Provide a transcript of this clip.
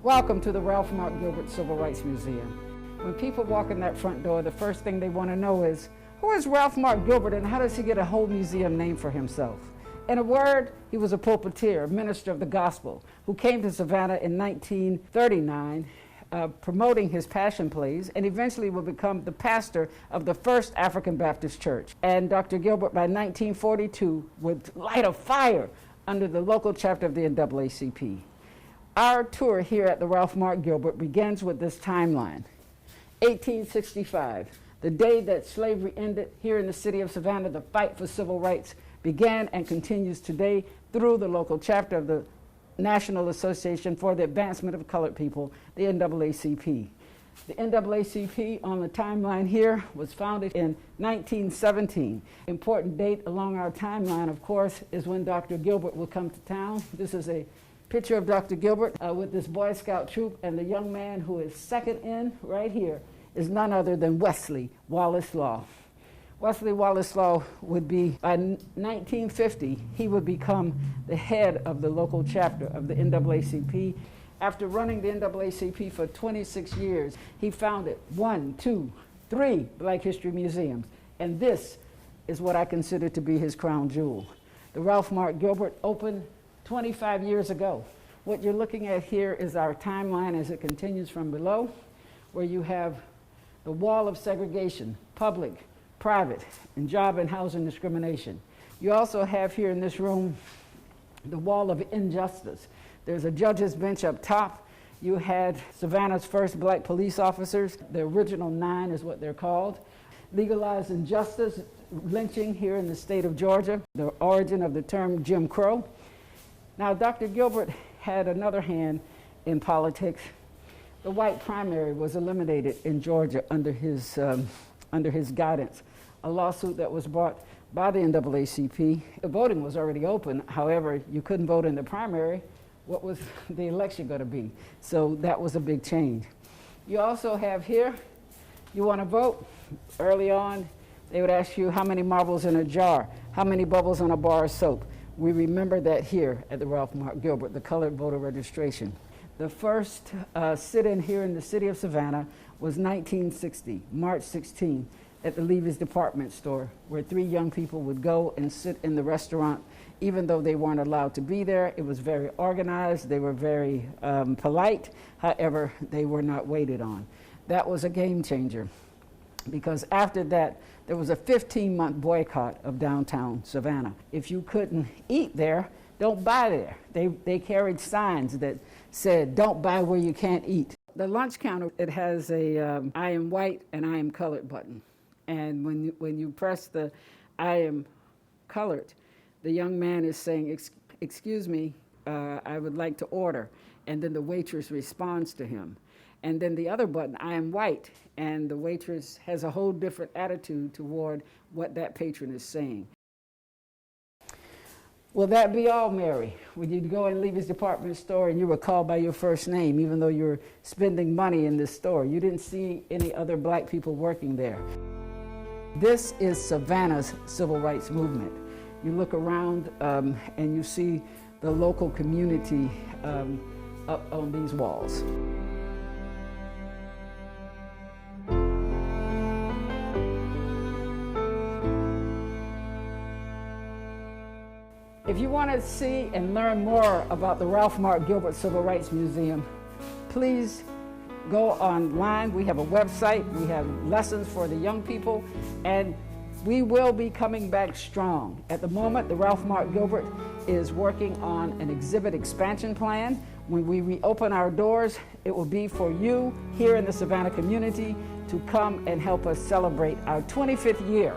Welcome to the Ralph Mark Gilbert Civil Rights Museum. When people walk in that front door, the first thing they want to know is, who is Ralph Mark Gilbert and how does he get a whole museum named for himself? In a word, he was a pulpiteer, a minister of the gospel, who came to Savannah in 1939, promoting his passion plays, and eventually will become the pastor of the First African Baptist Church. And Dr. Gilbert, by 1942, would light a fire under the local chapter of the NAACP. Our tour here at the Ralph Mark Gilbert begins with this timeline. 1865, the day that slavery ended here in the city of Savannah, the fight for civil rights began and continues today through the local chapter of the National Association for the Advancement of Colored People, the NAACP. The NAACP on the timeline here was founded in 1917. Important date along our timeline, of course, is when Dr. Gilbert will come to town. This is a picture of Dr. Gilbert with this Boy Scout troop, and the young man who is second in right here is none other than Wesley Wallace Law. Wesley Wallace Law would be, by 1950, he would become the head of the local chapter of the NAACP. After running the NAACP for 26 years, he founded 3 Black History museums, and this is what I consider to be his crown jewel. The Ralph Mark Gilbert opened 25 years ago. What you're looking at here is our timeline as it continues from below, where you have the wall of segregation, public, private, and job and housing discrimination. You also have here in this room the wall of injustice. There's a judge's bench up top. You had Savannah's first black police officers. The original 9 is what they're called. Legalized injustice, lynching here in the state of Georgia, the origin of the term Jim Crow. Now, Dr. Gilbert had another hand in politics. The white primary was eliminated in Georgia under his guidance, a lawsuit that was brought by the NAACP. The voting was already open. However, you couldn't vote in the primary. What was the election going to be? So that was a big change. You also have here, you want to vote? Early on, they would ask you how many marbles in a jar, how many bubbles on a bar of soap. We remember that here at the Ralph Mark Gilbert, the colored voter registration. The first sit-in here in the city of Savannah was 1960, March 16, at the Levy's department store, where 3 young people would go and sit in the restaurant, even though they weren't allowed to be there. It was very organized. They were very polite. However, they were not waited on. That was a game changer, because after that, there was a 15-month boycott of downtown Savannah. If you couldn't eat there, don't buy there. They carried signs that said, don't buy where you can't eat. The lunch counter, it has a I am white and I am colored button. And when you press the I am colored, the young man is saying, excuse me, I would like to order. And then the waitress responds to him. And then the other button, I am white, and the waitress has a whole different attitude toward what that patron is saying. Will that be all, Mary? When you go and leave his department store and you were called by your first name, even though you were spending money in this store, you didn't see any other black people working there. This is Savannah's civil rights movement. You look around and you see the local community up on these walls. If you want to see and learn more about the Ralph Mark Gilbert Civil Rights Museum, please go online. We have a website. We have lessons for the young people, and we will be coming back strong. At the moment, the Ralph Mark Gilbert is working on an exhibit expansion plan. When we reopen our doors, it will be for you here in the Savannah community to come and help us celebrate our 25th year